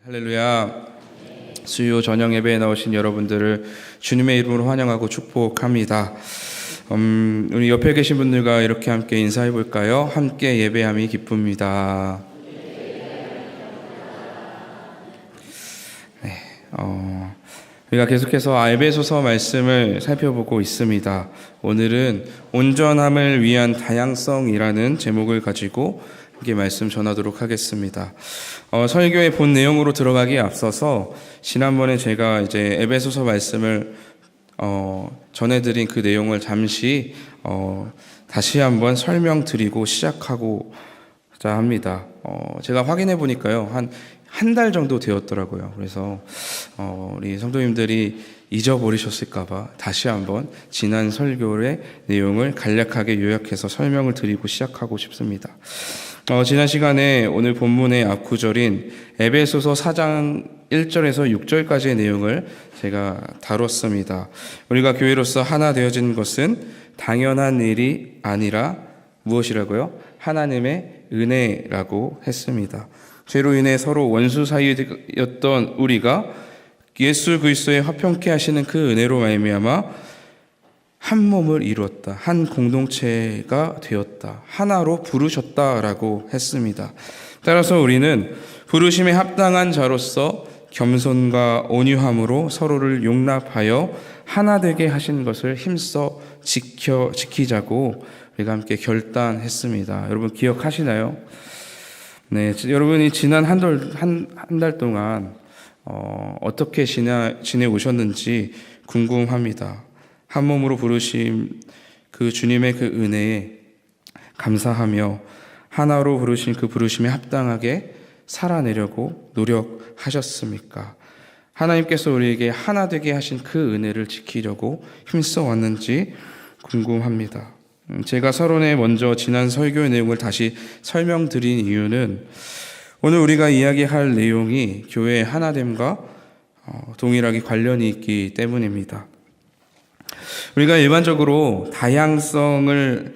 할렐루야. 수요 저녁 예배에 나오신 여러분들을 주님의 이름으로 환영하고 축복합니다. 우리 옆에 계신 분들과 이렇게 함께 인사해 볼까요? 함께 예배함이 기쁩니다. 네, 우리가 계속해서 에베소서 말씀을 살펴보고 있습니다. 오늘은 온전함을 위한 다양성이라는 제목을 가지고 함께 말씀 전하도록 하겠습니다. 설교의 본 내용으로 들어가기에 앞서서 지난번에 제가 이제 에베소서 말씀을 전해드린 그 내용을 잠시 다시 한번 설명드리고 시작하고자 합니다. 제가 확인해 보니까요, 한 달 정도 되었더라고요. 그래서 우리 성도님들이 잊어버리셨을까봐 다시 한번 지난 설교의 내용을 간략하게 요약해서 설명을 드리고 시작하고 싶습니다. 지난 시간에 오늘 본문의 앞구절인 에베소서 4장 1절에서 6절까지의 내용을 제가 다뤘습니다. 우리가 교회로서 하나 되어진 것은 당연한 일이 아니라 무엇이라고요? 하나님의 은혜라고 했습니다. 죄로 인해 서로 원수 사이였던 우리가 예수 그리스도의 화평케 하시는 그 은혜로 말미암아 한 몸을 이루었다. 한 공동체가 되었다. 하나로 부르셨다라고 했습니다. 따라서 우리는 부르심에 합당한 자로서 겸손과 온유함으로 서로를 용납하여 하나 되게 하신 것을 힘써 지키자고 우리가 함께 결단했습니다. 여러분 기억하시나요? 네, 여러분이 지난 한 달 동안 어떻게 지내오셨는지 궁금합니다. 한 몸으로 부르신 그 주님의 그 은혜에 감사하며 하나로 부르신 그 부르심에 합당하게 살아내려고 노력하셨습니까? 하나님께서 우리에게 하나 되게 하신 그 은혜를 지키려고 힘써 왔는지 궁금합니다. 제가 서론에 먼저 지난 설교의 내용을 다시 설명드린 이유는 오늘 우리가 이야기할 내용이 교회의 하나됨과 동일하게 관련이 있기 때문입니다. 우리가 일반적으로 다양성을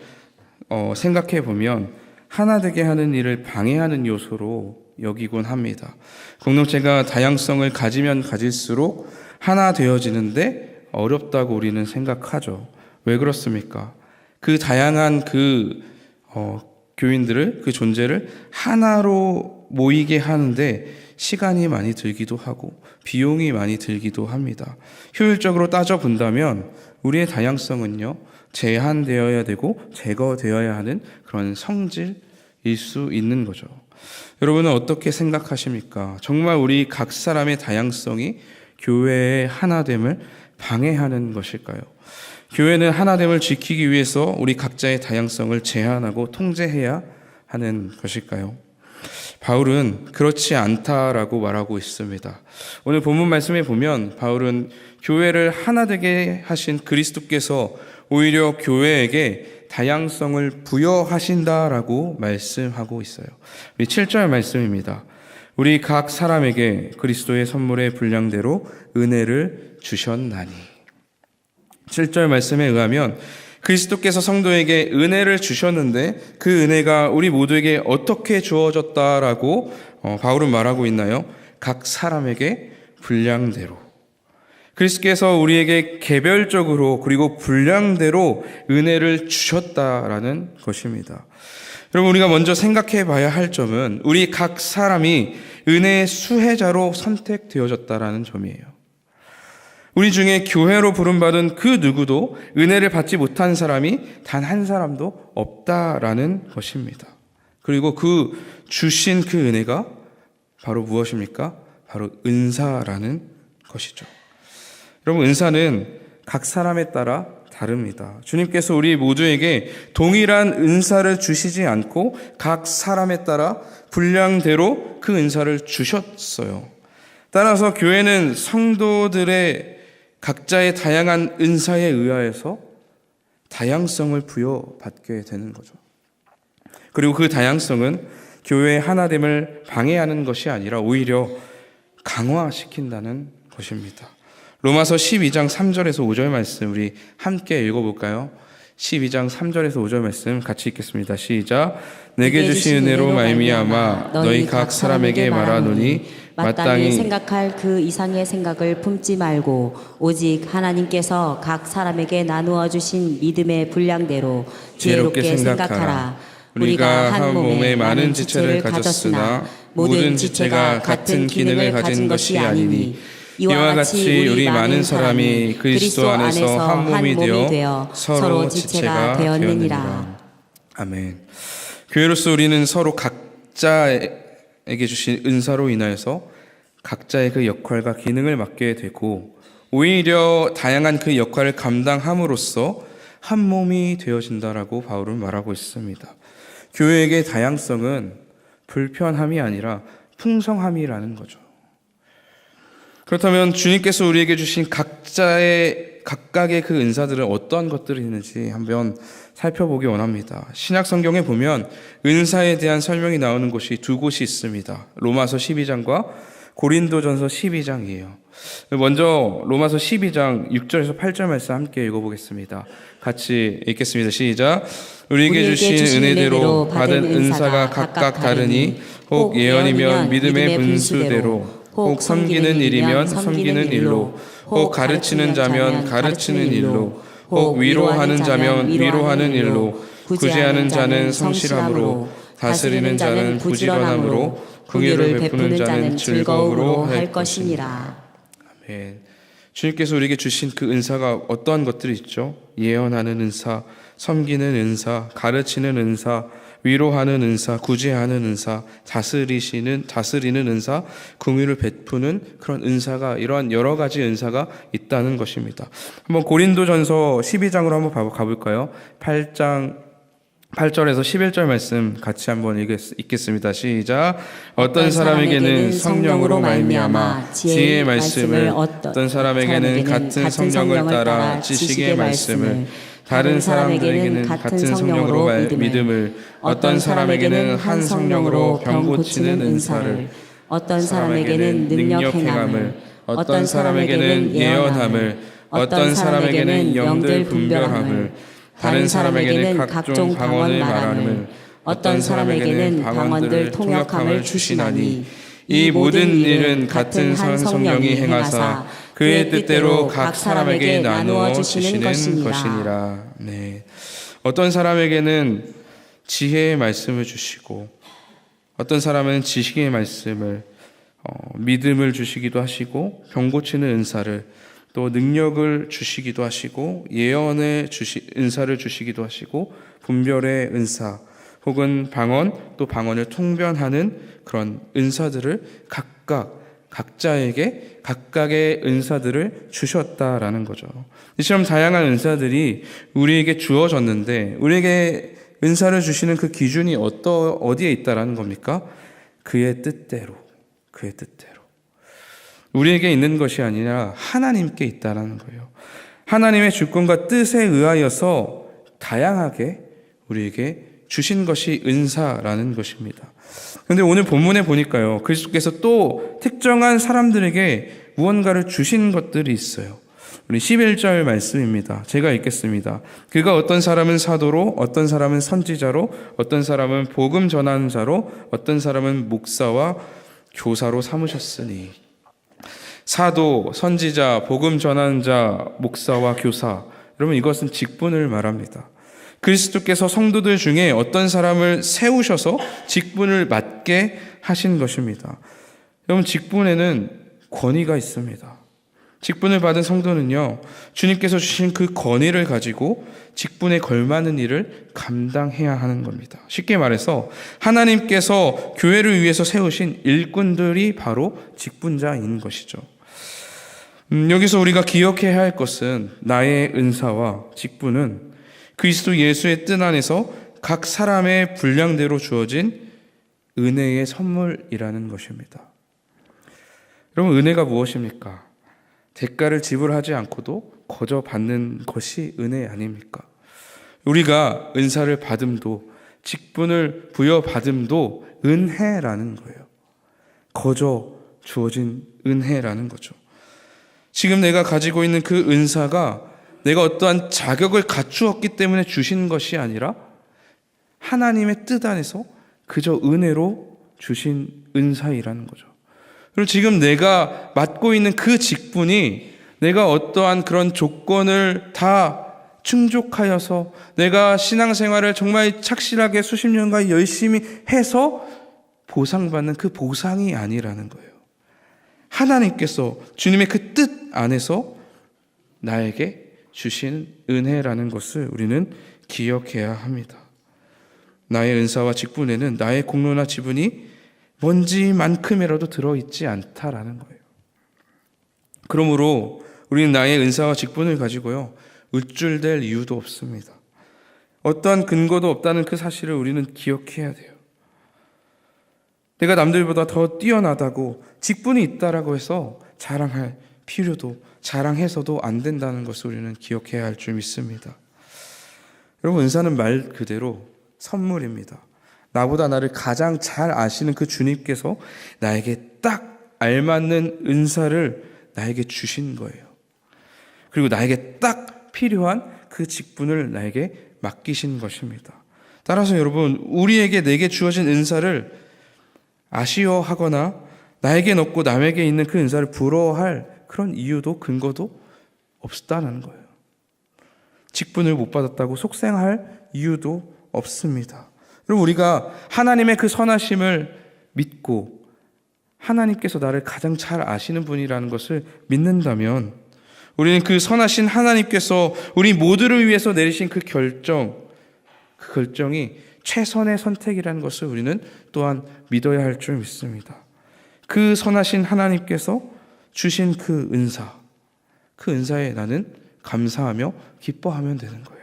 생각해 보면 하나 되게 하는 일을 방해하는 요소로 여기곤 합니다. 공동체가 다양성을 가지면 가질수록 하나 되어지는데 어렵다고 우리는 생각하죠. 왜 그렇습니까? 그 다양한 교인들을, 그 존재를 하나로 모이게 하는데 시간이 많이 들기도 하고 비용이 많이 들기도 합니다. 효율적으로 따져본다면 우리의 다양성은요, 제한되어야 되고 제거되어야 하는 그런 성질일 수 있는 거죠. 여러분은 어떻게 생각하십니까? 정말 우리 각 사람의 다양성이 교회의 하나됨을 방해하는 것일까요? 교회는 하나됨을 지키기 위해서 우리 각자의 다양성을 제한하고 통제해야 하는 것일까요? 바울은 그렇지 않다라고 말하고 있습니다. 오늘 본문 말씀에 보면 바울은 교회를 하나 되게 하신 그리스도께서 오히려 교회에게 다양성을 부여하신다라고 말씀하고 있어요. 우리 7절 말씀입니다. 우리 각 사람에게 그리스도의 선물의 분량대로 은혜를 주셨나니. 7절 말씀에 의하면 그리스도께서 성도에게 은혜를 주셨는데 그 은혜가 우리 모두에게 어떻게 주어졌다라고 바울은 말하고 있나요? 각 사람에게 분량대로. 그리스도께서 우리에게 개별적으로 그리고 분량대로 은혜를 주셨다라는 것입니다. 여러분, 우리가 먼저 생각해 봐야 할 점은 우리 각 사람이 은혜의 수혜자로 선택되어졌다라는 점이에요. 우리 중에 교회로 부름받은 그 누구도 은혜를 받지 못한 사람이 단 한 사람도 없다라는 것입니다. 그리고 그 주신 그 은혜가 바로 무엇입니까? 바로 은사라는 것이죠. 여러분, 은사는 각 사람에 따라 다릅니다. 주님께서 우리 모두에게 동일한 은사를 주시지 않고 각 사람에 따라 분량대로 그 은사를 주셨어요. 따라서 교회는 성도들의 각자의 다양한 은사에 의하여서 다양성을 부여받게 되는 거죠. 그리고 그 다양성은 교회의 하나됨을 방해하는 것이 아니라 오히려 강화시킨다는 것입니다. 로마서 12장 3절에서 5절 말씀 우리 함께 읽어볼까요? 12장 3절에서 5절 말씀 같이 읽겠습니다. 시작. 내게 주신 은혜로 말미암아 너희 각 사람에게 말하노니 마땅히 생각할 그 이상의 생각을 품지 말고 오직 하나님께서 각 사람에게 나누어 주신 믿음의 분량대로 지혜롭게 생각하라. 우리가 한 몸에 많은 지체를 가졌으나 모든 지체가 같은 기능을 가진 것이 아니니 이와 같이 우리 많은 사람이 그리스도 안에서 한 몸이 되어 서로 지체가 되었느니라. 아멘. 교회로서 우리는 서로 각자에게 주신 은사로 인하여서 각자의 그 역할과 기능을 맡게 되고 오히려 다양한 그 역할을 감당함으로써 한 몸이 되어진다라고 바울은 말하고 있습니다. 교회에게 다양성은 불편함이 아니라 풍성함이라는 거죠. 그렇다면 주님께서 우리에게 주신 각각의 그 은사들은 어떠한 것들이 있는지 한번 살펴보기 원합니다. 신약 성경에 보면 은사에 대한 설명이 나오는 곳이 두 곳이 있습니다. 로마서 12장과 고린도전서 12장이에요. 먼저 로마서 12장 6절에서 8절 말씀 함께 읽어보겠습니다. 같이 읽겠습니다. 시작. 우리에게 주신 은혜대로 받은 은사가 각각 다르니 혹 예언이면 믿음의 분수대로, 혹 섬기는 일이면 섬기는 일로, 혹 가르치는 자면 가르치는 일로, 혹 위로하는 자면 위로하는 일로, 구제하는 자는 성실함으로, 다스리는 자는 부지런함으로, 긍휼을 베푸는 자는 즐거움으로 할 것이니라. 아멘. 주님께서 우리에게 주신 그 은사가 어떠한 것들이 있죠? 예언하는 은사, 섬기는 은사, 가르치는 은사, 위로하는 은사, 구제하는 은사, 다스리는 은사, 긍휼을 베푸는 그런 은사가, 이러한 여러 가지 은사가 있다는 것입니다. 한번 고린도전서 12장으로 한번 가볼까요? 8절에서 11절 말씀 같이 한번 읽겠습니다. 시작. 어떤 사람에게는 성령으로 말미암아 지혜의 말씀을, 어떤 사람에게는 같은 성령을 따라 지식의 말씀을, 다른 사람에게는 같은 성령으로 믿음을, 어떤 사람에게는 한 성령으로 병 고치는 은사를, 어떤 사람에게는 능력 행함을, 어떤 사람에게는 예언함을, 어떤 사람에게는 영들 분별함을, 다른 사람에게는 각종 방언을 말함을, 어떤 사람에게는 방언들 통역함을 주시나니 이 모든 일은 같은 한 성령이 행하사 그의 뜻대로 각 사람에게 나누어 주시는 것이니라. 네. 어떤 사람에게는 지혜의 말씀을 주시고, 어떤 사람은 지식의 말씀을, 믿음을 주시기도 하시고, 병 고치는 은사를, 또 능력을 주시기도 하시고, 예언의 은사를 주시기도 하시고, 분별의 은사, 혹은 방언, 또 방언을 통변하는 그런 은사들을 각자에게 각각의 은사들을 주셨다라는 거죠. 이처럼 다양한 은사들이 우리에게 주어졌는데, 우리에게 은사를 주시는 그 기준이 어디에 있다라는 겁니까? 그의 뜻대로. 우리에게 있는 것이 아니라 하나님께 있다라는 거예요. 하나님의 주권과 뜻에 의하여서 다양하게 우리에게 주신 것이 은사라는 것입니다. 그런데 오늘 본문에 보니까요, 그리스도께서 또 특정한 사람들에게 무언가를 주신 것들이 있어요. 우리 11절 말씀입니다. 제가 읽겠습니다. 그가 어떤 사람은 사도로, 어떤 사람은 선지자로, 어떤 사람은 복음 전하는 자로, 어떤 사람은 목사와 교사로 삼으셨으니. 사도, 선지자, 복음 전하는 자, 목사와 교사. 여러분, 이것은 직분을 말합니다. 그리스도께서 성도들 중에 어떤 사람을 세우셔서 직분을 맡게 하신 것입니다. 여러분, 직분에는 권위가 있습니다. 직분을 받은 성도는요, 주님께서 주신 그 권위를 가지고 직분에 걸맞는 일을 감당해야 하는 겁니다. 쉽게 말해서 하나님께서 교회를 위해서 세우신 일꾼들이 바로 직분자인 것이죠. 여기서 우리가 기억해야 할 것은, 나의 은사와 직분은 그리스도 예수의 뜻 안에서 각 사람의 분량대로 주어진 은혜의 선물이라는 것입니다. 여러분, 은혜가 무엇입니까? 대가를 지불하지 않고도 거저 받는 것이 은혜 아닙니까? 우리가 은사를 받음도, 직분을 부여받음도 은혜라는 거예요. 거저 주어진 은혜라는 거죠. 지금 내가 가지고 있는 그 은사가 내가 어떠한 자격을 갖추었기 때문에 주신 것이 아니라 하나님의 뜻 안에서 그저 은혜로 주신 은사이라는 거죠. 그리고 지금 내가 맡고 있는 그 직분이 내가 어떠한 그런 조건을 다 충족하여서 내가 신앙생활을 정말 착실하게 수십 년간 열심히 해서 보상받는 그 보상이 아니라는 거예요. 하나님께서 주님의 그 뜻 안에서 나에게 주신 은혜라는 것을 우리는 기억해야 합니다. 나의 은사와 직분에는 나의 공로나 지분이 먼지만큼이라도 들어있지 않다라는 거예요. 그러므로 우리는 나의 은사와 직분을 가지고요, 우쭐댈 이유도 없습니다. 어떠한 근거도 없다는 그 사실을 우리는 기억해야 돼요. 내가 남들보다 더 뛰어나다고 직분이 있다라고 해서 자랑할 필요도, 자랑해서도 안 된다는 것을 우리는 기억해야 할 줄 믿습니다. 여러분, 은사는 말 그대로 선물입니다. 나보다 나를 가장 잘 아시는 그 주님께서 나에게 딱 알맞는 은사를 나에게 주신 거예요. 그리고 나에게 딱 필요한 그 직분을 나에게 맡기신 것입니다. 따라서 여러분, 우리에게 내게 주어진 은사를 아쉬워하거나 나에겐 없고 남에게 있는 그 은사를 부러워할 그런 이유도 근거도 없다는 거예요. 직분을 못 받았다고 속상할 이유도 없습니다. 그럼 우리가 하나님의 그 선하심을 믿고 하나님께서 나를 가장 잘 아시는 분이라는 것을 믿는다면 우리는 그 선하신 하나님께서 우리 모두를 위해서 내리신 그 결정이 최선의 선택이라는 것을 우리는 또한 믿어야 할 줄 믿습니다. 그 선하신 하나님께서 주신 그 은사에 나는 감사하며 기뻐하면 되는 거예요.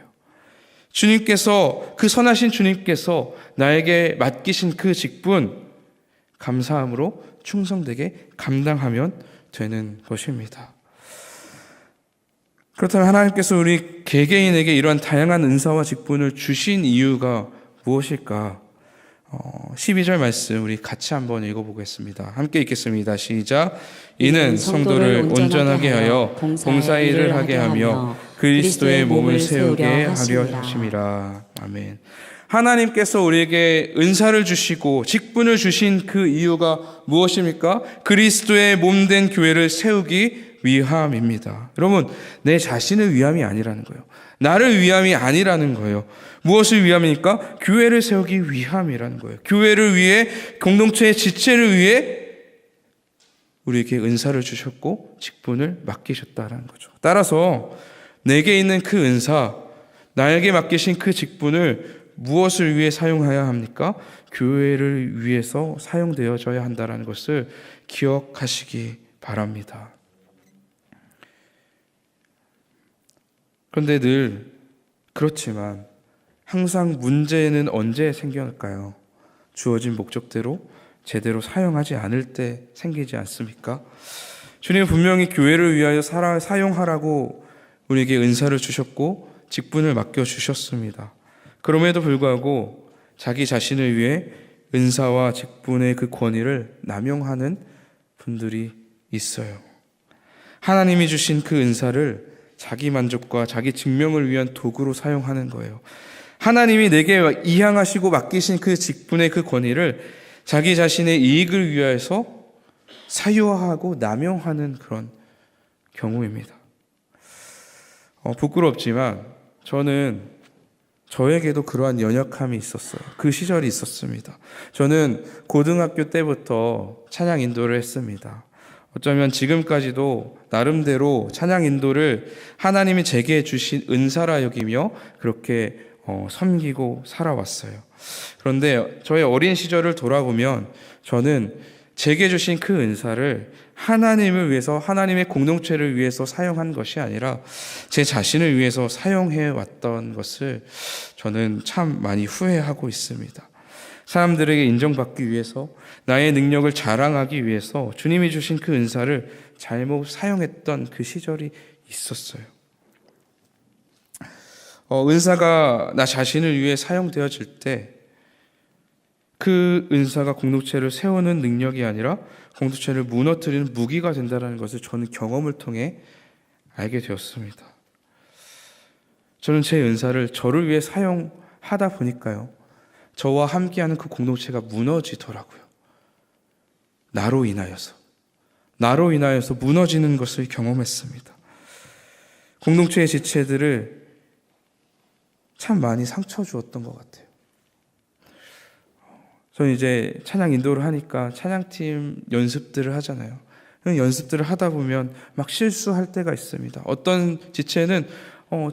주님께서, 그 선하신 주님께서 나에게 맡기신 그 직분, 감사함으로 충성되게 감당하면 되는 것입니다. 그렇다면 하나님께서 우리 개개인에게 이러한 다양한 은사와 직분을 주신 이유가 무엇일까? 12절 말씀 우리 같이 한번 읽어보겠습니다. 함께 읽겠습니다. 시작. 이는 성도를 온전하게 하여 봉사일을 하게 하며 그리스도의 몸을 세우게 하려 하심이라. 아멘. 하나님께서 우리에게 은사를 주시고 직분을 주신 그 이유가 무엇입니까? 그리스도의 몸된 교회를 세우기 위함입니다. 여러분, 내 자신을 위함이 아니라는 거예요. 나를 위함이 아니라는 거예요. 무엇을 위함입니까? 교회를 세우기 위함이라는 거예요. 교회를 위해, 공동체의 지체를 위해 우리에게 은사를 주셨고 직분을 맡기셨다는 거죠. 따라서 내게 있는 그 은사, 나에게 맡기신 그 직분을 무엇을 위해 사용해야 합니까? 교회를 위해서 사용되어져야 한다는 것을 기억하시기 바랍니다. 그런데 늘 그렇지만 항상 문제는 언제 생길까요? 주어진 목적대로 제대로 사용하지 않을 때 생기지 않습니까? 주님은 분명히 교회를 위하여 사용하라고 우리에게 은사를 주셨고 직분을 맡겨주셨습니다. 그럼에도 불구하고 자기 자신을 위해 은사와 직분의 그 권위를 남용하는 분들이 있어요. 하나님이 주신 그 은사를 자기 만족과 자기 증명을 위한 도구로 사용하는 거예요. 하나님이 내게 이양하시고 맡기신 그 직분의 그 권위를 자기 자신의 이익을 위해서 사유화하고 남용하는 그런 경우입니다. 부끄럽지만 저에게도 그러한 연약함이 있었어요. 그 시절이 있었습니다. 저는 고등학교 때부터 찬양 인도를 했습니다. 어쩌면 지금까지도 나름대로 찬양 인도를 하나님이 제게 주신 은사라 여기며 그렇게 섬기고 살아왔어요. 그런데 저의 어린 시절을 돌아보면 저는 제게 주신 그 은사를 하나님을 위해서, 하나님의 공동체를 위해서 사용한 것이 아니라 제 자신을 위해서 사용해 왔던 것을 저는 참 많이 후회하고 있습니다. 사람들에게 인정받기 위해서, 나의 능력을 자랑하기 위해서 주님이 주신 그 은사를 잘못 사용했던 그 시절이 있었어요. 은사가 나 자신을 위해 사용되어질 때 그 은사가 공동체를 세우는 능력이 아니라 공동체를 무너뜨리는 무기가 된다는 것을 저는 경험을 통해 알게 되었습니다. 저는 제 은사를 저를 위해 사용하다 보니까요, 저와 함께하는 그 공동체가 무너지더라고요. 나로 인하여서. 나로 인하여서 무너지는 것을 경험했습니다. 공동체의 지체들을 참 많이 상처 주었던 것 같아요. 저는 이제 찬양 인도를 하니까 찬양팀 연습들을 하잖아요. 연습들을 하다 보면 막 실수할 때가 있습니다. 어떤 지체는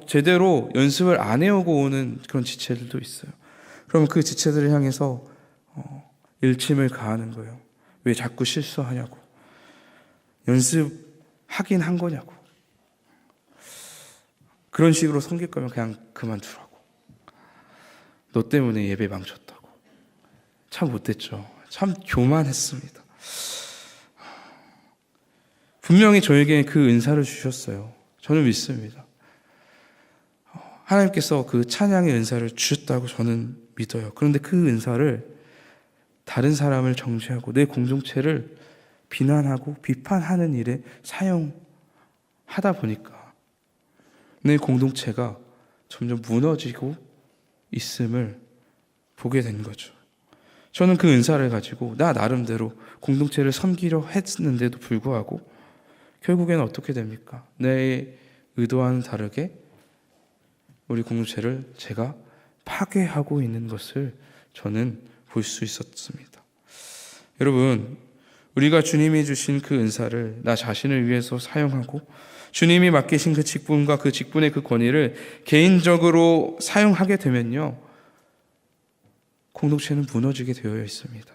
제대로 연습을 안 해오고 오는 그런 지체들도 있어요. 그럼 그 지체들을 향해서 일침을 가하는 거예요. 왜 자꾸 실수하냐고. 연습하긴 한 거냐고. 그런 식으로 섬길 거면 그냥 그만두라고. 너 때문에 예배 망쳤다고. 참 못됐죠. 참 교만했습니다. 분명히 저에게 그 은사를 주셨어요. 저는 믿습니다. 하나님께서 그 찬양의 은사를 주셨다고 저는 믿어요. 그런데 그 은사를 다른 사람을 정죄하고 내 공동체를 비난하고 비판하는 일에 사용하다 보니까 내 공동체가 점점 무너지고 있음을 보게 된 거죠. 저는 그 은사를 가지고 나 나름대로 공동체를 섬기려 했는데도 불구하고 결국에는 어떻게 됩니까? 내 의도와는 다르게 우리 공동체를 제가 파괴하고 있는 것을 저는 볼 수 있었습니다. 여러분, 우리가 주님이 주신 그 은사를 나 자신을 위해서 사용하고 주님이 맡기신 그 직분과 그 직분의 그 권위를 개인적으로 사용하게 되면요, 공동체는 무너지게 되어 있습니다.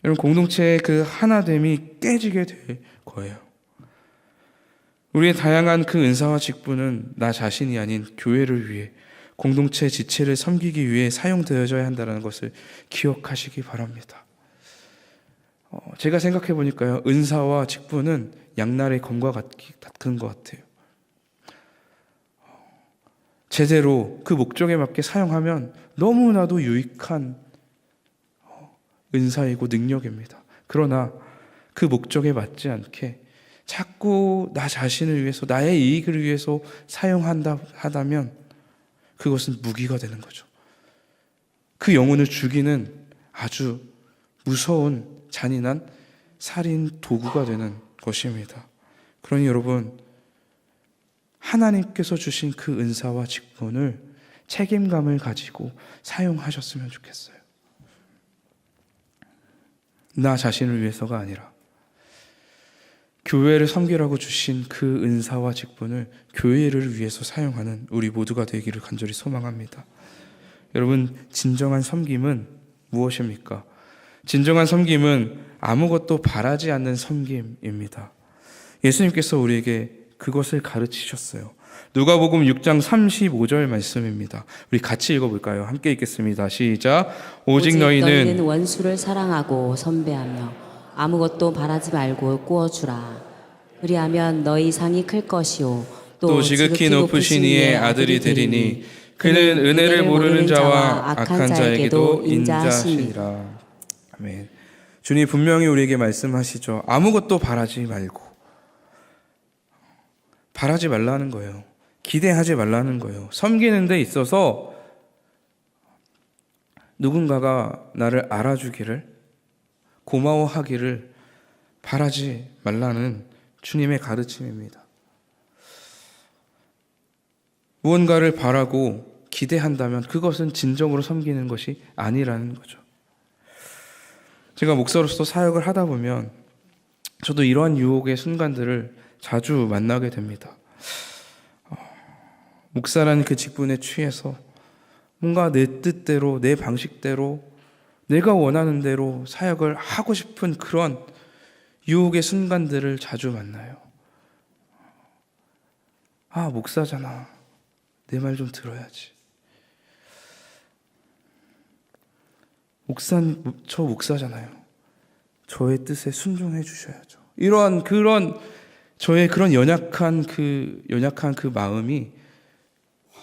여러분, 공동체의 그 하나됨이 깨지게 될 거예요. 우리의 다양한 그 은사와 직분은 나 자신이 아닌 교회를 위해 공동체 지체를 섬기기 위해 사용되어져야 한다는 것을 기억하시기 바랍니다. 제가 생각해 보니까요, 은사와 직분은 양날의 검과 같은 것 같아요. 제대로 그 목적에 맞게 사용하면 너무나도 유익한 은사이고 능력입니다. 그러나 그 목적에 맞지 않게 자꾸 나 자신을 위해서, 나의 이익을 위해서 하다면 그것은 무기가 되는 거죠. 그 영혼을 죽이는 아주 무서운 잔인한 살인 도구가 되는 것입니다. 그러니 여러분, 하나님께서 주신 그 은사와 직분을 책임감을 가지고 사용하셨으면 좋겠어요. 나 자신을 위해서가 아니라 교회를 섬기라고 주신 그 은사와 직분을 교회를 위해서 사용하는 우리 모두가 되기를 간절히 소망합니다. 여러분, 진정한 섬김은 무엇입니까? 진정한 섬김은 아무것도 바라지 않는 섬김입니다. 예수님께서 우리에게 그것을 가르치셨어요. 누가복음 6장 35절 말씀입니다. 우리 같이 읽어볼까요? 함께 읽겠습니다. 시작. 오직 너희는 원수를 사랑하고 선배하며 아무것도 바라지 말고 꾸어주라. 그리하면 너희 상이 클 것이요 또 지극히 높으신 이의 아들이 되리니 그는 은혜를 모르는 자와 악한 자에게도 인자하시니라. 아멘. 주님 분명히 우리에게 말씀하시죠. 아무것도 바라지 말고. 바라지 말라는 거예요. 기대하지 말라는 거예요. 섬기는 데 있어서 누군가가 나를 알아주기를, 고마워하기를 바라지 말라는 주님의 가르침입니다. 무언가를 바라고 기대한다면 그것은 진정으로 섬기는 것이 아니라는 거죠. 제가 목사로서 사역을 하다 보면 저도 이러한 유혹의 순간들을 자주 만나게 됩니다. 목사라는 그 직분에 취해서 뭔가 내 뜻대로, 내 방식대로, 내가 원하는 대로 사역을 하고 싶은 그런 유혹의 순간들을 자주 만나요. 아, 목사잖아. 내 말 좀 들어야지. 저 목사잖아요. 저의 뜻에 순종해 주셔야죠. 이러한 그런 저의 그런 연약한 그 마음이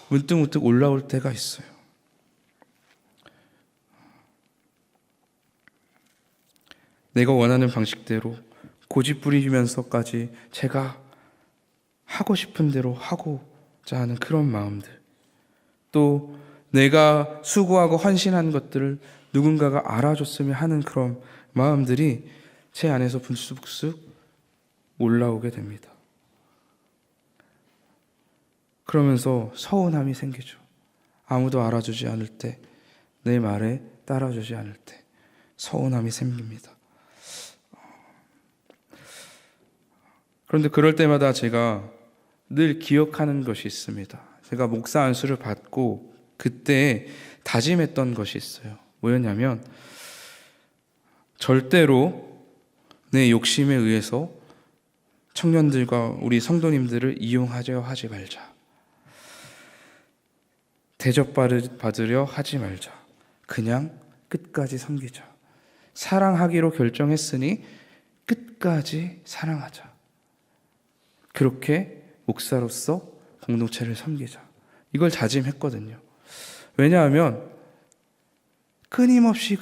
문득문득 올라올 때가 있어요. 내가 원하는 방식대로 고집 부리면서까지 제가 하고 싶은 대로 하고자 하는 그런 마음들, 또 내가 수고하고 헌신한 것들을 누군가가 알아줬으면 하는 그런 마음들이 제 안에서 불쑥불쑥 올라오게 됩니다. 그러면서 서운함이 생기죠. 아무도 알아주지 않을 때, 내 말에 따라주지 않을 때 서운함이 생깁니다. 그런데 그럴 때마다 제가 늘 기억하는 것이 있습니다. 제가 목사 안수를 받고 그때 다짐했던 것이 있어요. 뭐였냐면, 절대로 내 욕심에 의해서 청년들과 우리 성도님들을 이용하려 하지 말자. 대접받으려 하지 말자. 그냥 끝까지 섬기자. 사랑하기로 결정했으니 끝까지 사랑하자. 그렇게 목사로서 공동체를 섬기자. 이걸 다짐했거든요. 왜냐하면 끊임없이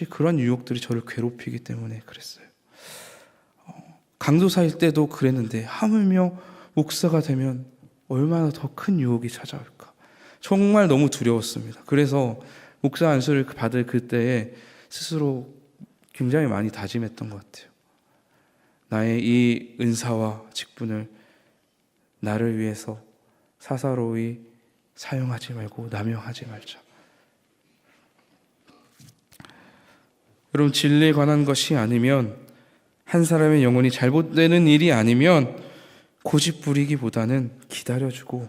그런 유혹들이 저를 괴롭히기 때문에 그랬어요. 강도사일 때도 그랬는데 하물며 목사가 되면 얼마나 더 큰 유혹이 찾아올까. 정말 너무 두려웠습니다. 그래서 목사 안수를 받을 그때에 스스로 굉장히 많이 다짐했던 것 같아요. 나의 이 은사와 직분을 나를 위해서 사사로이 사용하지 말고 남용하지 말자. 여러분, 진리에 관한 것이 아니면, 한 사람의 영혼이 잘못되는 일이 아니면 고집 부리기보다는 기다려주고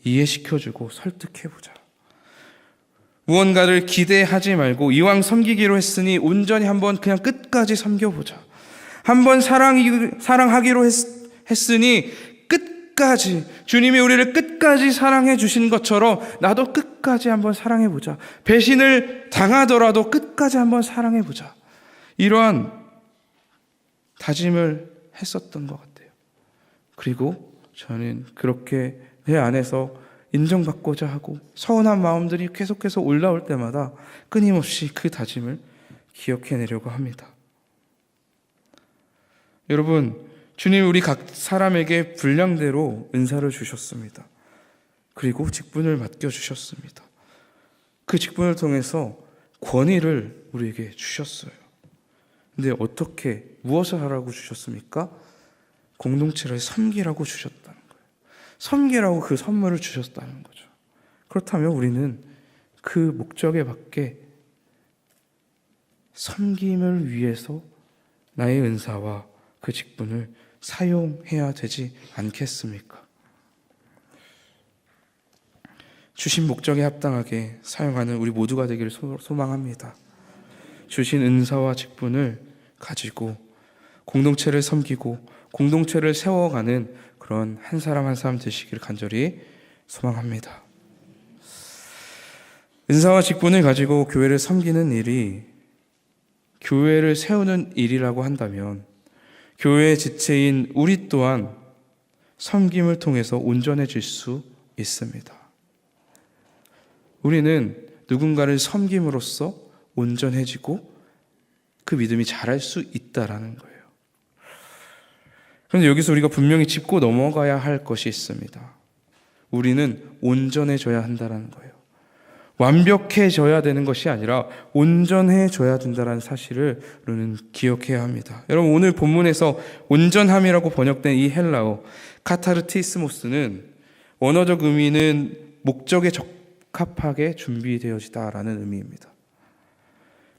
이해시켜주고 설득해보자. 무언가를 기대하지 말고 이왕 섬기기로 했으니 온전히 한번 그냥 끝까지 섬겨보자. 한번 사랑하기로 했으니 끝까지, 주님이 우리를 끝까지 사랑해 주신 것처럼 나도 끝까지 한번 사랑해보자. 배신을 당하더라도 끝까지 한번 사랑해보자. 이러한 다짐을 했었던 것 같아요. 그리고 저는 그렇게 내 안에서 인정받고자 하고 서운한 마음들이 계속해서 올라올 때마다 끊임없이 그 다짐을 기억해내려고 합니다. 여러분, 주님 우리 각 사람에게 분량대로 은사를 주셨습니다. 그리고 직분을 맡겨주셨습니다. 그 직분을 통해서 권위를 우리에게 주셨어요. 근데 어떻게, 무엇을 하라고 주셨습니까? 공동체를 섬기라고 주셨다는 거예요. 섬기라고 그 선물을 주셨다는 거죠. 그렇다면 우리는 그 목적에 맞게 섬김을 위해서 나의 은사와 그 직분을 사용해야 되지 않겠습니까? 주신 목적에 합당하게 사용하는 우리 모두가 되기를 소망합니다. 주신 은사와 직분을 가지고 공동체를 섬기고 공동체를 세워가는 그런 한 사람 한 사람 되시기를 간절히 소망합니다. 은사와 직분을 가지고 교회를 섬기는 일이 교회를 세우는 일이라고 한다면, 교회의 지체인 우리 또한 섬김을 통해서 온전해질 수 있습니다. 우리는 누군가를 섬김으로써 온전해지고 그 믿음이 자랄 수 있다라는 거예요. 그런데 여기서 우리가 분명히 짚고 넘어가야 할 것이 있습니다. 우리는 온전해져야 한다는 거예요. 완벽해져야 되는 것이 아니라 온전해져야 된다는 사실을 우리는 기억해야 합니다. 여러분, 오늘 본문에서 온전함이라고 번역된 이 헬라어 카타르티스모스는 원어적 의미는 목적에 적합하게 준비되어지다라는 의미입니다.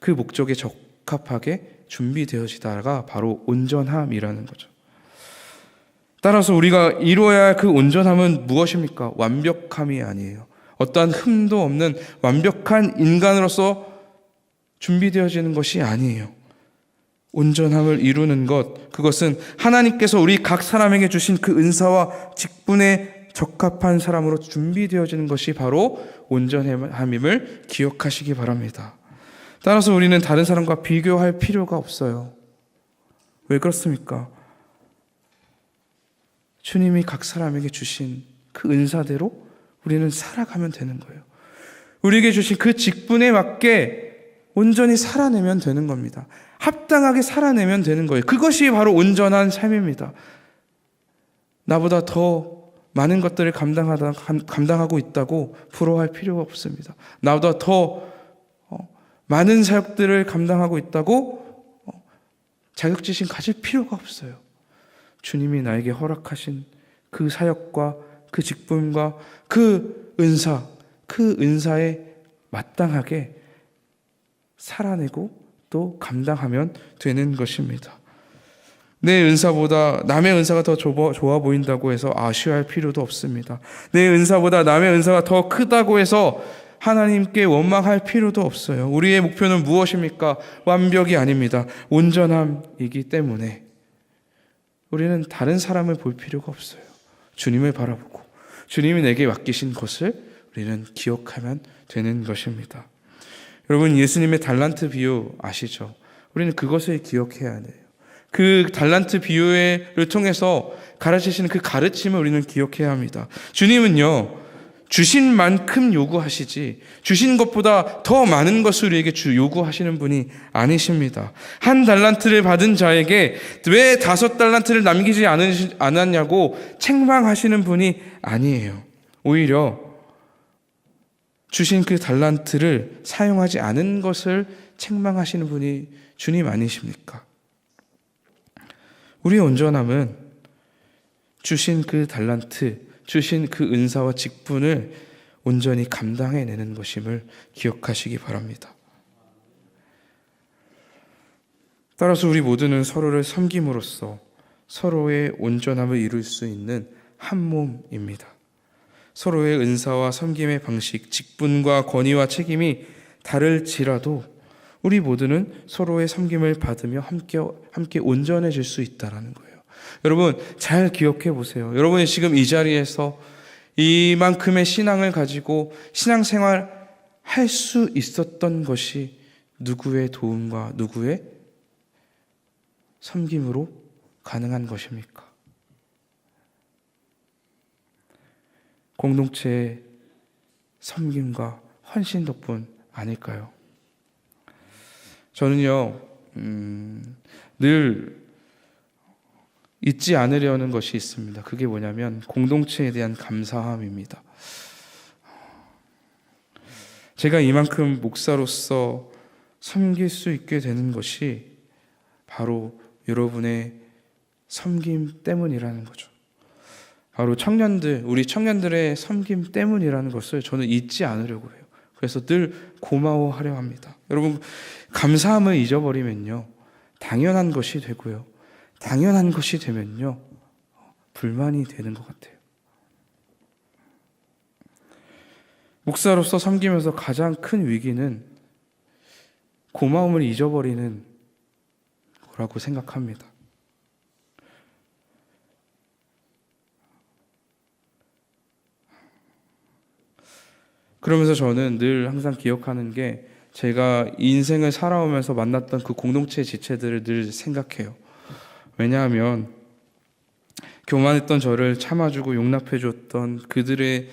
그 목적에 적합하게 준비되어지다가 바로 온전함이라는 거죠. 따라서 우리가 이루어야 할 그 온전함은 무엇입니까? 완벽함이 아니에요. 어떠한 흠도 없는 완벽한 인간으로서 준비되어지는 것이 아니에요. 온전함을 이루는 것, 그것은 하나님께서 우리 각 사람에게 주신 그 은사와 직분에 적합한 사람으로 준비되어지는 것이 바로 온전함임을 기억하시기 바랍니다. 따라서 우리는 다른 사람과 비교할 필요가 없어요. 왜 그렇습니까? 주님이 각 사람에게 주신 그 은사대로 우리는 살아가면 되는 거예요. 우리에게 주신 그 직분에 맞게 온전히 살아내면 되는 겁니다. 합당하게 살아내면 되는 거예요. 그것이 바로 온전한 삶입니다. 나보다 더 많은 것들을 감당하고 있다고 부러워할 필요가 없습니다. 나보다 더 많은 사역들을 감당하고 있다고 자격지심 가질 필요가 없어요. 주님이 나에게 허락하신 그 사역과 그 직분과 그 은사에 마땅하게 살아내고 또 감당하면 되는 것입니다. 내 은사보다 남의 은사가 더 좋아 보인다고 해서 아쉬워할 필요도 없습니다. 내 은사보다 남의 은사가 더 크다고 해서 하나님께 원망할 필요도 없어요. 우리의 목표는 무엇입니까? 완벽이 아닙니다. 온전함이기 때문에 우리는 다른 사람을 볼 필요가 없어요. 주님을 바라보고 주님이 내게 맡기신 것을 우리는 기억하면 되는 것입니다. 여러분, 예수님의 달란트 비유 아시죠? 우리는 그것을 기억해야 돼요. 그 달란트 비유를 통해서 가르치시는 그 가르침을 우리는 기억해야 합니다. 주님은요, 주신 만큼 요구하시지 주신 것보다 더 많은 것을 우리에게 요구하시는 분이 아니십니다. 한 달란트를 받은 자에게 왜 5달란트를 남기지 않았냐고 책망하시는 분이 아니에요. 오히려 주신 그 달란트를 사용하지 않은 것을 책망하시는 분이 주님 아니십니까? 우리의 온전함은 주신 그 달란트, 주신 그 은사와 직분을 온전히 감당해내는 것임을 기억하시기 바랍니다. 따라서 우리 모두는 서로를 섬김으로써 서로의 온전함을 이룰 수 있는 한 몸입니다. 서로의 은사와 섬김의 방식, 직분과 권위와 책임이 다를지라도 우리 모두는 서로의 섬김을 받으며 함께 온전해질 수 있다는 거예요. 여러분, 잘 기억해 보세요. 여러분이 지금 이 자리에서 이만큼의 신앙을 가지고 신앙생활 할 수 있었던 것이 누구의 도움과 누구의 섬김으로 가능한 것입니까? 공동체의 섬김과 헌신 덕분 아닐까요? 저는요, 늘 잊지 않으려는 것이 있습니다. 그게 뭐냐면 공동체에 대한 감사함입니다. 제가 이만큼 목사로서 섬길 수 있게 되는 것이 바로 여러분의 섬김 때문이라는 거죠. 바로 우리 청년들의 섬김 때문이라는 것을 저는 잊지 않으려고 해요. 그래서 늘 고마워하려 합니다. 여러분, 감사함을 잊어버리면요, 당연한 것이 되고요, 당연한 것이 되면요, 불만이 되는 것 같아요. 목사로서 섬기면서 가장 큰 위기는 고마움을 잊어버리는 거라고 생각합니다. 그러면서 저는 늘 항상 기억하는 게, 제가 인생을 살아오면서 만났던 그 공동체 지체들을 늘 생각해요. 왜냐하면 교만했던 저를 참아주고 용납해줬던 그들의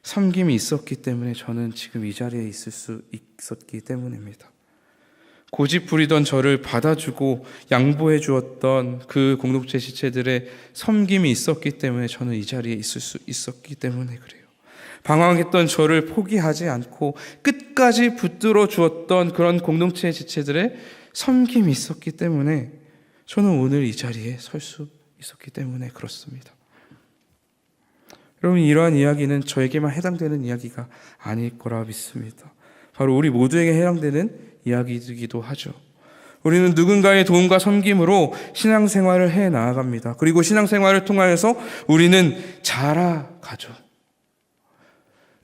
섬김이 있었기 때문에 저는 지금 이 자리에 있을 수 있었기 때문입니다. 고집 부리던 저를 받아주고 양보해 주었던 그 공동체 지체들의 섬김이 있었기 때문에 저는 이 자리에 있을 수 있었기 때문에 그래요. 방황했던 저를 포기하지 않고 끝까지 붙들어 주었던 그런 공동체 지체들의 섬김이 있었기 때문에 저는 오늘 이 자리에 설 수 있었기 때문에 그렇습니다. 여러분, 이러한 이야기는 저에게만 해당되는 이야기가 아닐 거라 믿습니다. 바로 우리 모두에게 해당되는 이야기이기도 하죠. 우리는 누군가의 도움과 섬김으로 신앙생활을 해 나아갑니다. 그리고 신앙생활을 통하여서 우리는 자라가죠.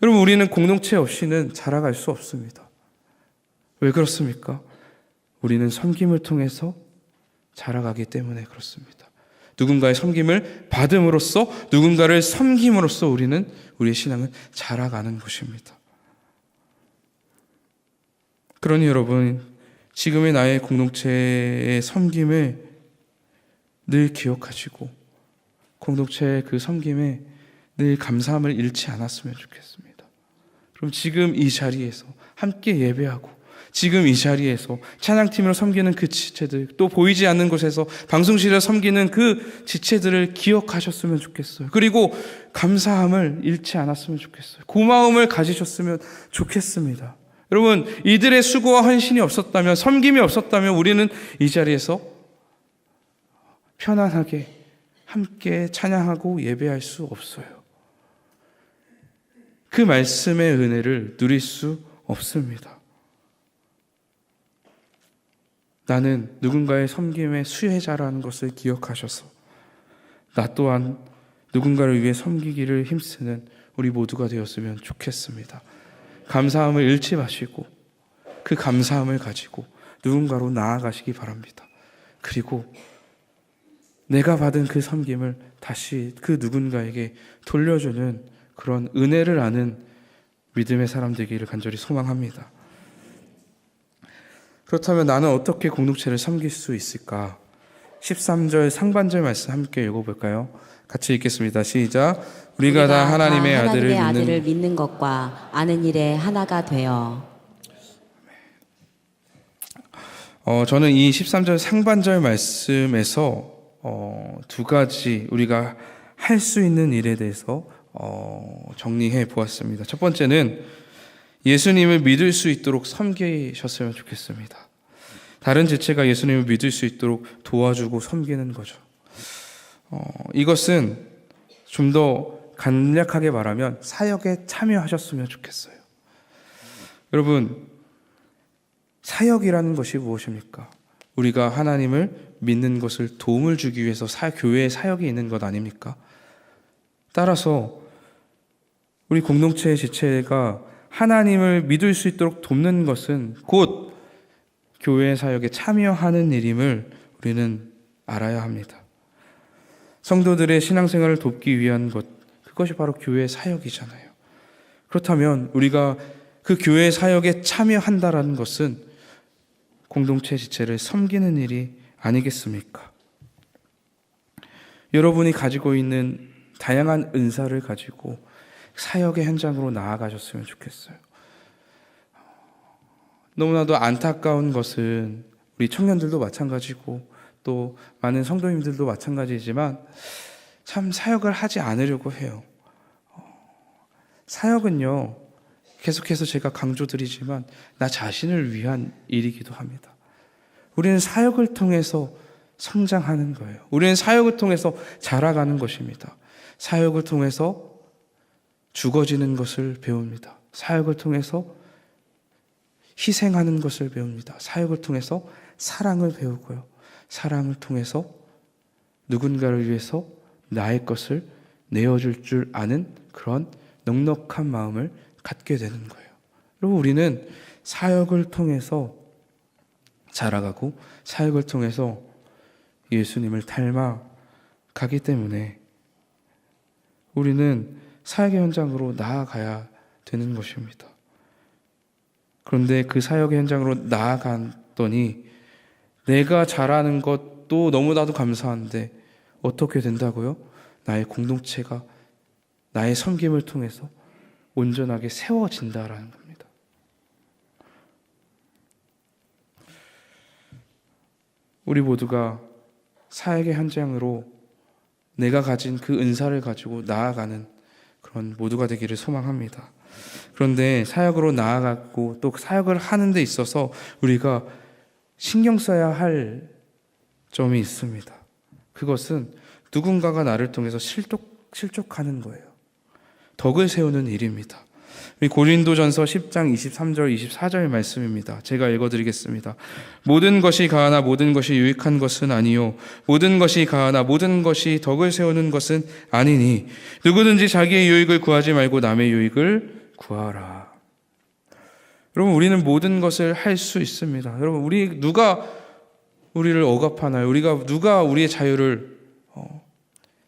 여러분, 우리는 공동체 없이는 자라갈 수 없습니다. 왜 그렇습니까? 우리는 섬김을 통해서 자라가기 때문에 그렇습니다. 누군가의 섬김을 받음으로써, 누군가를 섬김으로써 우리는 우리의 신앙은 자라가는 것입니다. 그러니 여러분, 지금의 나의 공동체의 섬김을 늘 기억하시고 공동체의 그 섬김에 늘 감사함을 잃지 않았으면 좋겠습니다. 그럼 지금 이 자리에서 함께 예배하고, 지금 이 자리에서 찬양팀으로 섬기는 그 지체들, 또 보이지 않는 곳에서 방송실에 섬기는 그 지체들을 기억하셨으면 좋겠어요. 그리고 감사함을 잃지 않았으면 좋겠어요. 고마움을 가지셨으면 좋겠습니다. 여러분, 이들의 수고와 헌신이 없었다면, 섬김이 없었다면 우리는 이 자리에서 편안하게 함께 찬양하고 예배할 수 없어요. 그 말씀의 은혜를 누릴 수 없습니다. 나는 누군가의 섬김의 수혜자라는 것을 기억하셔서 나 또한 누군가를 위해 섬기기를 힘쓰는 우리 모두가 되었으면 좋겠습니다. 감사함을 잃지 마시고 그 감사함을 가지고 누군가로 나아가시기 바랍니다. 그리고 내가 받은 그 섬김을 다시 그 누군가에게 돌려주는 그런 은혜를 아는 믿음의 사람 되기를 간절히 소망합니다. 그렇다면 나는 어떻게 공동체를 섬길 수 있을까? 13절 상반절 말씀 함께 읽어볼까요? 같이 읽겠습니다. 시작. 우리가 다 하나님의 아들을 믿는 것과 아는 일에 하나가 되어. 저는 이 13절 상반절 말씀에서 두 가지 우리가 할 수 있는 일에 대해서 정리해 보았습니다. 첫 번째는 예수님을 믿을 수 있도록 섬기셨으면 좋겠습니다. 다른 지체가 예수님을 믿을 수 있도록 도와주고 섬기는 거죠. 이것은 좀 더 간략하게 말하면 사역에 참여하셨으면 좋겠어요. 여러분, 사역이라는 것이 무엇입니까? 우리가 하나님을 믿는 것을 도움을 주기 위해서 교회에 사역이 있는 것 아닙니까? 따라서 우리 공동체의 지체가 하나님을 믿을 수 있도록 돕는 것은 곧 교회 사역에 참여하는 일임을 우리는 알아야 합니다. 성도들의 신앙생활을 돕기 위한 것, 그것이 바로 교회 사역이잖아요. 그렇다면 우리가 그 교회 사역에 참여한다라는 것은 공동체 지체를 섬기는 일이 아니겠습니까? 여러분이 가지고 있는 다양한 은사를 가지고 사역의 현장으로 나아가셨으면 좋겠어요. 너무나도 안타까운 것은 우리 청년들도 마찬가지고 또 많은 성도님들도 마찬가지지만 참 사역을 하지 않으려고 해요. 사역은요, 계속해서 제가 강조드리지만 나 자신을 위한 일이기도 합니다. 우리는 사역을 통해서 성장하는 거예요. 우리는 사역을 통해서 자라가는 것입니다. 사역을 통해서 죽어지는 것을 배웁니다. 사역을 통해서 희생하는 것을 배웁니다. 사역을 통해서 사랑을 배우고요. 사랑을 통해서 누군가를 위해서 나의 것을 내어줄 줄 아는 그런 넉넉한 마음을 갖게 되는 거예요. 그리고 우리는 사역을 통해서 자라가고 사역을 통해서 예수님을 닮아가기 때문에 우리는 사역의 현장으로 나아가야 되는 것입니다. 그런데 그 사역의 현장으로 나아갔더니 내가 잘하는 것도 너무나도 감사한데 어떻게 된다고요? 나의 공동체가 나의 섬김을 통해서 온전하게 세워진다라는 겁니다. 우리 모두가 사역의 현장으로 내가 가진 그 은사를 가지고 나아가는 그런 모두가 되기를 소망합니다. 그런데 사역으로 나아가고 또 사역을 하는 데 있어서 우리가 신경 써야 할 점이 있습니다. 그것은 누군가가 나를 통해서 실족하는 거예요. 덕을 세우는 일입니다. 우리 고린도전서 10장 23절 24절 말씀입니다. 제가 읽어드리겠습니다. 모든 것이 가하나 모든 것이 유익한 것은 아니요 모든 것이 가하나 모든 것이 덕을 세우는 것은 아니니 누구든지 자기의 유익을 구하지 말고 남의 유익을 구하라. 여러분, 우리는 모든 것을 할 수 있습니다. 여러분, 누가 우리를 억압하나요? 누가 우리의 자유를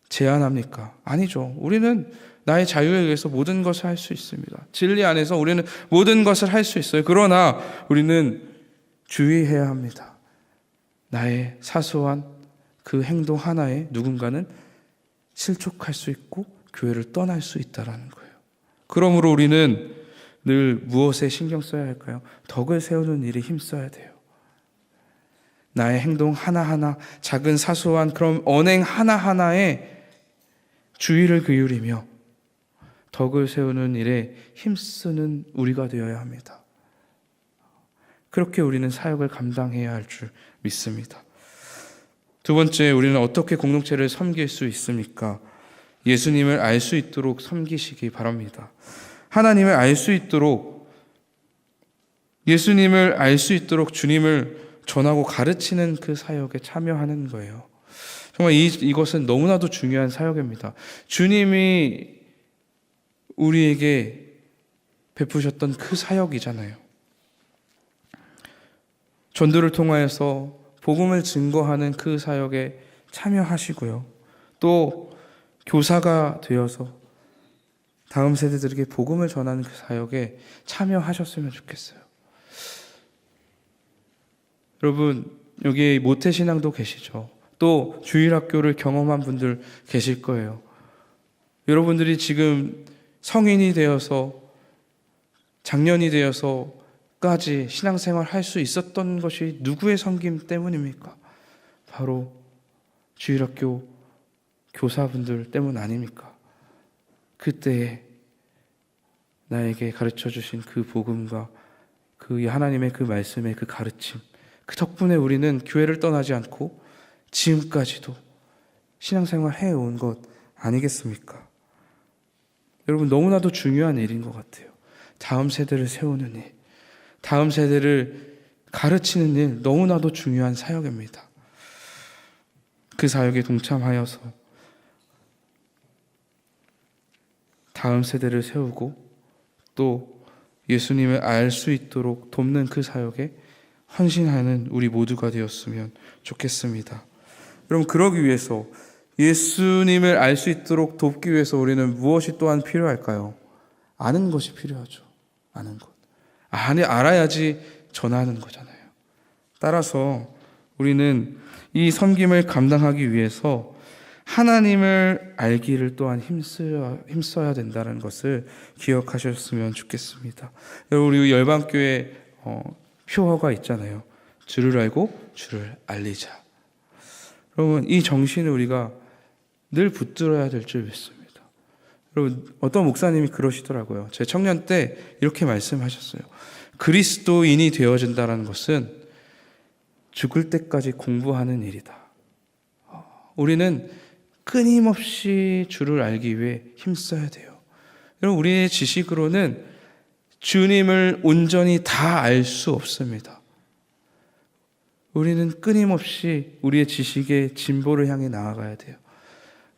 제한합니까? 아니죠. 우리는 나의 자유에 의해서 모든 것을 할 수 있습니다. 진리 안에서 우리는 모든 것을 할 수 있어요. 그러나 우리는 주의해야 합니다. 나의 사소한 그 행동 하나에 누군가는 실족할 수 있고 교회를 떠날 수 있다는 거예요. 그러므로 우리는 늘 무엇에 신경 써야 할까요? 덕을 세우는 일에 힘써야 돼요. 나의 행동 하나하나, 작은 사소한 그런 언행 하나하나에 주의를 기울이며 덕을 세우는 일에 힘쓰는 우리가 되어야 합니다. 그렇게 우리는 사역을 감당해야 할 줄 믿습니다. 두 번째, 우리는 어떻게 공동체를 섬길 수 있습니까? 예수님을 알 수 있도록 섬기시기 바랍니다. 하나님을 알 수 있도록, 예수님을 알 수 있도록 주님을 전하고 가르치는 그 사역에 참여하는 거예요. 정말 이것은 너무나도 중요한 사역입니다. 주님이 우리에게 베푸셨던 그 사역이잖아요. 전도를 통하여서 복음을 증거하는 그 사역에 참여하시고요. 또 교사가 되어서 다음 세대들에게 복음을 전하는 그 사역에 참여하셨으면 좋겠어요. 여러분, 여기 모태신앙도 계시죠. 또 주일학교를 경험한 분들 계실 거예요. 여러분들이 지금 성인이 되어서 장년이 되어서까지 신앙생활 할 수 있었던 것이 누구의 섬김 때문입니까? 바로 주일학교 교사분들 때문 아닙니까? 그때에 나에게 가르쳐 주신 그 복음과 그 하나님의 그 말씀의 그 가르침, 그 덕분에 우리는 교회를 떠나지 않고 지금까지도 신앙생활 해온 것 아니겠습니까? 여러분, 너무나도 중요한 일인 것 같아요. 다음 세대를 세우는 일, 다음 세대를 가르치는 일, 너무나도 중요한 사역입니다. 그 사역에 동참하여서 다음 세대를 세우고 또 예수님을 알 수 있도록 돕는 그 사역에 헌신하는 우리 모두가 되었으면 좋겠습니다. 여러분, 그러기 위해서, 예수님을 알 수 있도록 돕기 위해서 우리는 무엇이 또한 필요할까요? 아는 것이 필요하죠. 아는 것. 알아야지 전하는 거잖아요. 따라서 우리는 이 섬김을 감당하기 위해서 하나님을 알기를 또한 힘써야 된다는 것을 기억하셨으면 좋겠습니다. 여러분, 우리 열방교회 표어가 있잖아요. 주를 알고 주를 알리자. 여러분, 이 정신을 우리가 늘 붙들어야 될 줄 믿습니다. 여러분, 어떤 목사님이 그러시더라고요. 제 청년 때 이렇게 말씀하셨어요. 그리스도인이 되어진다는 것은 죽을 때까지 공부하는 일이다. 우리는 끊임없이 주를 알기 위해 힘써야 돼요. 여러분, 우리의 지식으로는 주님을 온전히 다 알 수 없습니다. 우리는 끊임없이 우리의 지식의 진보를 향해 나아가야 돼요.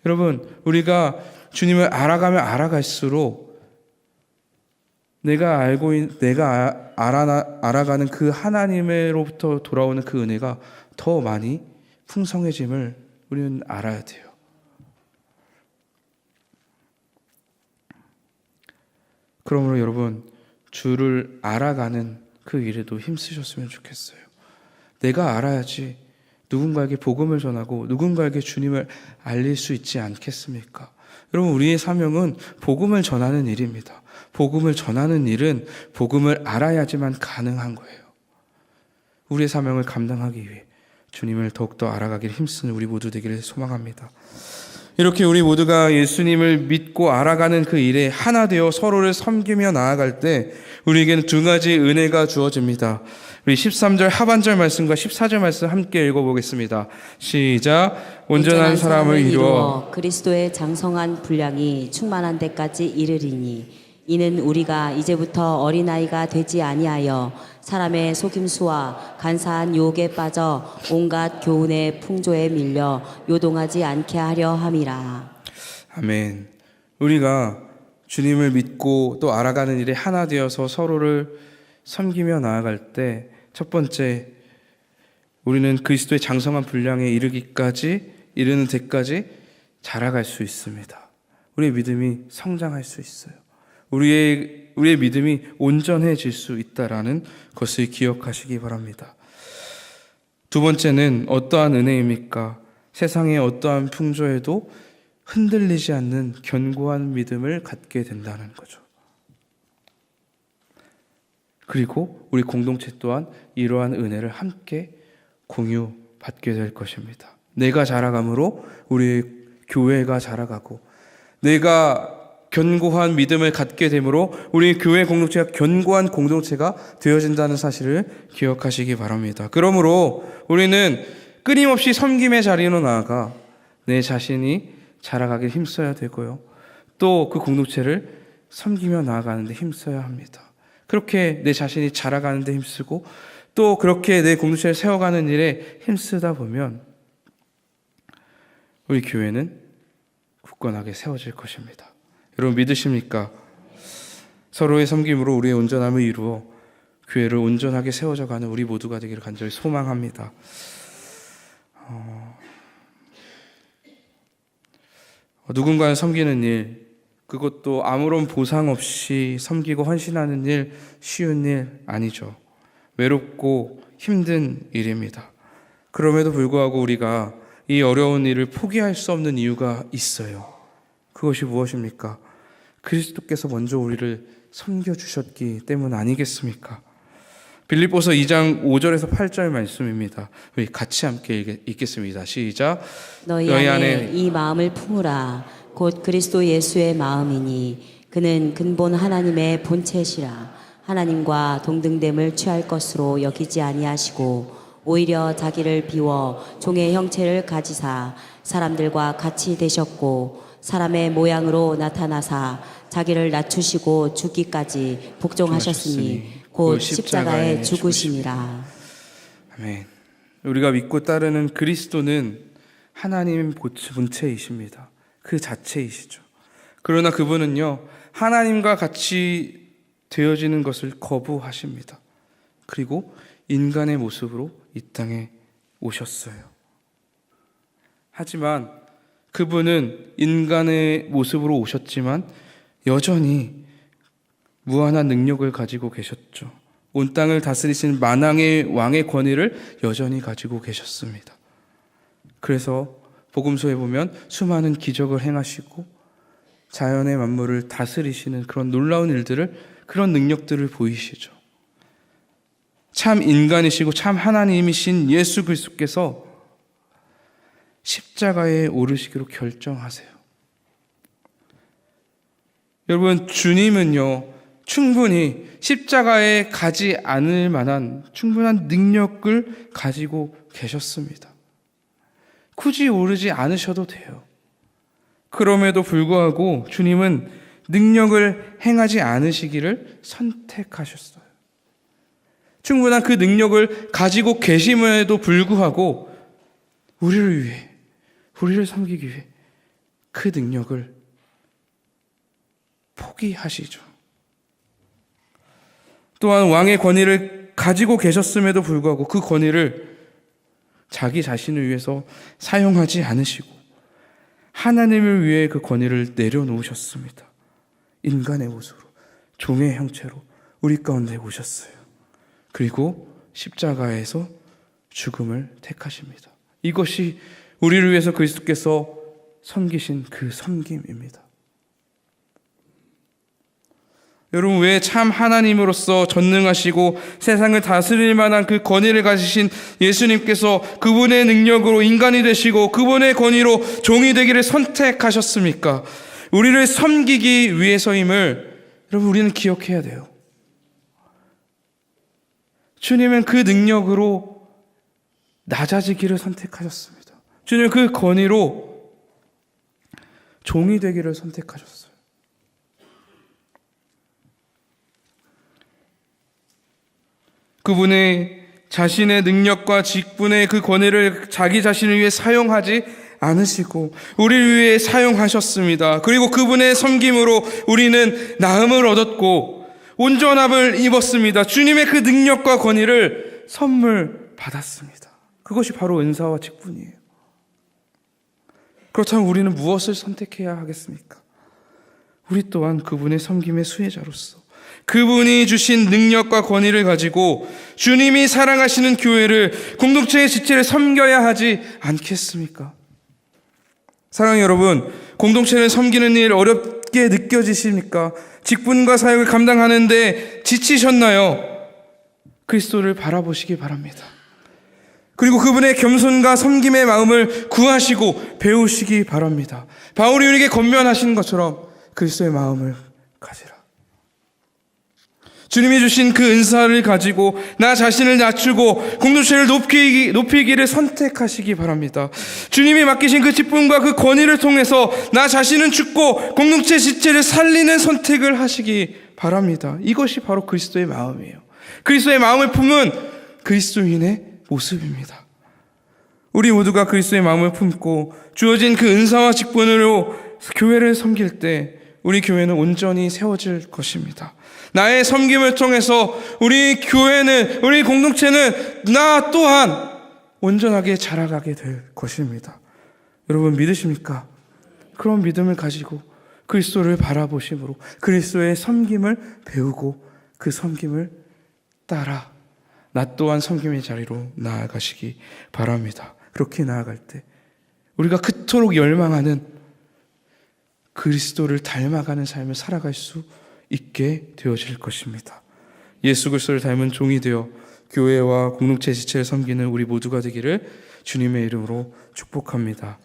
여러분, 우리가 주님을 알아가면 알아갈수록 내가 알아가는 그 하나님으로부터 돌아오는 그 은혜가 더 많이 풍성해짐을 우리는 알아야 돼요. 그러므로 여러분, 주를 알아가는 그 일에도 힘쓰셨으면 좋겠어요. 내가 알아야지 누군가에게 복음을 전하고 누군가에게 주님을 알릴 수 있지 않겠습니까? 여러분, 우리의 사명은 복음을 전하는 일입니다. 복음을 전하는 일은 복음을 알아야지만 가능한 거예요. 우리의 사명을 감당하기 위해 주님을 더욱더 알아가기를 힘쓰는 우리 모두 되기를 소망합니다. 이렇게 우리 모두가 예수님을 믿고 알아가는 그 일에 하나 되어 서로를 섬기며 나아갈 때 우리에게는 두 가지 은혜가 주어집니다. 우리 13절 하반절 말씀과 14절 말씀 함께 읽어보겠습니다. 시작. 온전한 사람을 이루어 그리스도의 장성한 분량이 충만한 데까지 이르리니 이는 우리가 이제부터 어린아이가 되지 아니하여 사람의 속임수와 간사한 유혹에 빠져 온갖 교훈의 풍조에 밀려 요동하지 않게 하려 함이라. 아멘. 우리가 주님을 믿고 또 알아가는 일에 하나 되어서 서로를 섬기며 나아갈 때 첫 번째, 우리는 그리스도의 장성한 분량에 이르는 데까지 자라갈 수 있습니다. 우리의 믿음이 성장할 수 있어요. 우리의 믿음이 온전해질 수 있다라는 것을 기억하시기 바랍니다. 두 번째는 어떠한 은혜입니까? 세상의 어떠한 풍조에도 흔들리지 않는 견고한 믿음을 갖게 된다는 거죠. 그리고 우리 공동체 또한 이러한 은혜를 함께 공유받게 될 것입니다. 내가 자라감으로 우리 교회가 자라가고, 내가 견고한 믿음을 갖게 되므로 우리 교회 공동체가 견고한 공동체가 되어진다는 사실을 기억하시기 바랍니다. 그러므로 우리는 끊임없이 섬김의 자리로 나아가 내 자신이 자라가길 힘써야 되고요. 또 그 공동체를 섬기며 나아가는 데 힘써야 합니다. 그렇게 내 자신이 자라가는 데 힘쓰고 또 그렇게 내 공동체를 세워가는 일에 힘쓰다 보면 우리 교회는 굳건하게 세워질 것입니다. 여러분 믿으십니까? 서로의 섬김으로 우리의 온전함을 이루어 교회를 온전하게 세워져가는 우리 모두가 되기를 간절히 소망합니다. 누군가를 섬기는 일, 그것도 아무런 보상 없이 섬기고 헌신하는 일, 쉬운 일 아니죠. 외롭고 힘든 일입니다. 그럼에도 불구하고 우리가 이 어려운 일을 포기할 수 없는 이유가 있어요. 그것이 무엇입니까? 그리스도께서 먼저 우리를 섬겨주셨기 때문 아니겠습니까? 빌립보서 2장 5절에서 8절 말씀입니다. 우리 같이 함께 읽겠습니다. 시작. 너희 안에 이 마음을 품으라. 곧 그리스도 예수의 마음이니 그는 근본 하나님의 본체시라. 하나님과 동등됨을 취할 것으로 여기지 아니하시고 오히려 자기를 비워 종의 형체를 가지사 사람들과 같이 되셨고 사람의 모양으로 나타나사 자기를 낮추시고 죽기까지 복종하셨으니 곧 십자가에 죽으심이라. 아멘. 우리가 믿고 따르는 그리스도는 하나님 본체이십니다. 그 자체이시죠. 그러나 그분은요, 하나님과 같이 되어지는 것을 거부하십니다. 그리고 인간의 모습으로 이 땅에 오셨어요. 하지만 그분은 인간의 모습으로 오셨지만 여전히 무한한 능력을 가지고 계셨죠. 온 땅을 다스리신 만왕의 왕의 권위를 여전히 가지고 계셨습니다. 그래서 복음서에 보면 수많은 기적을 행하시고 자연의 만물을 다스리시는 그런 놀라운 일들을, 그런 능력들을 보이시죠. 참 인간이시고 참 하나님이신 예수 그리스도께서 십자가에 오르시기로 결정하세요. 여러분, 주님은요, 충분히 십자가에 가지 않을 만한 충분한 능력을 가지고 계셨습니다. 굳이 오르지 않으셔도 돼요. 그럼에도 불구하고 주님은 능력을 행하지 않으시기를 선택하셨어요. 충분한 그 능력을 가지고 계심에도 불구하고 우리를 위해, 우리를 섬기기 위해 그 능력을 포기하시죠. 또한 왕의 권위를 가지고 계셨음에도 불구하고 그 권위를 자기 자신을 위해서 사용하지 않으시고 하나님을 위해 그 권위를 내려놓으셨습니다. 인간의 모습으로, 종의 형체로 우리 가운데 오셨어요. 그리고 십자가에서 죽음을 택하십니다. 이것이 우리를 위해서 그리스도께서 섬기신 그 섬김입니다. 여러분, 왜 참 하나님으로서 전능하시고 세상을 다스릴 만한 그 권위를 가지신 예수님께서 그분의 능력으로 인간이 되시고 그분의 권위로 종이 되기를 선택하셨습니까? 우리를 섬기기 위해서임을 여러분, 우리는 기억해야 돼요. 주님은 그 능력으로 낮아지기를 선택하셨습니다. 주님은 그 권위로 종이 되기를 선택하셨어요. 그분의 자신의 능력과 직분의 그 권위를 자기 자신을 위해 사용하지 않으시고 우리를 위해 사용하셨습니다. 그리고 그분의 섬김으로 우리는 나음을 얻었고 온전함을 입었습니다. 주님의 그 능력과 권위를 선물 받았습니다. 그것이 바로 은사와 직분이에요. 그렇다면 우리는 무엇을 선택해야 하겠습니까? 우리 또한 그분의 섬김의 수혜자로서 그분이 주신 능력과 권위를 가지고 주님이 사랑하시는 교회를, 공동체의 지체를 섬겨야 하지 않겠습니까? 사랑하는 여러분, 공동체를 섬기는 일 어렵게 느껴지십니까? 직분과 사역을 감당하는데 지치셨나요? 그리스도를 바라보시기 바랍니다. 그리고 그분의 겸손과 섬김의 마음을 구하시고 배우시기 바랍니다. 바울이 우리에게 권면하신 것처럼 그리스도의 마음을 가지라. 주님이 주신 그 은사를 가지고 나 자신을 낮추고 공동체를 높이기를 선택하시기 바랍니다. 주님이 맡기신 그 직분과 그 권위를 통해서 나 자신은 죽고 공동체 지체를 살리는 선택을 하시기 바랍니다. 이것이 바로 그리스도의 마음이에요. 그리스도의 마음을 품은 그리스도인의 모습입니다. 우리 모두가 그리스도의 마음을 품고 주어진 그 은사와 직분으로 교회를 섬길 때 우리 교회는 온전히 세워질 것입니다. 나의 섬김을 통해서 우리 교회는, 우리 공동체는 나 또한 온전하게 자라가게 될 것입니다. 여러분 믿으십니까? 그런 믿음을 가지고 그리스도를 바라보심으로 그리스도의 섬김을 배우고 그 섬김을 따라 나 또한 섬김의 자리로 나아가시기 바랍니다. 그렇게 나아갈 때 우리가 그토록 열망하는 그리스도를 닮아가는 삶을 살아갈 수 있게 되어질 것입니다. 예수 그리스도를 닮은 종이 되어 교회와 공동체 지체를 섬기는 우리 모두가 되기를 주님의 이름으로 축복합니다.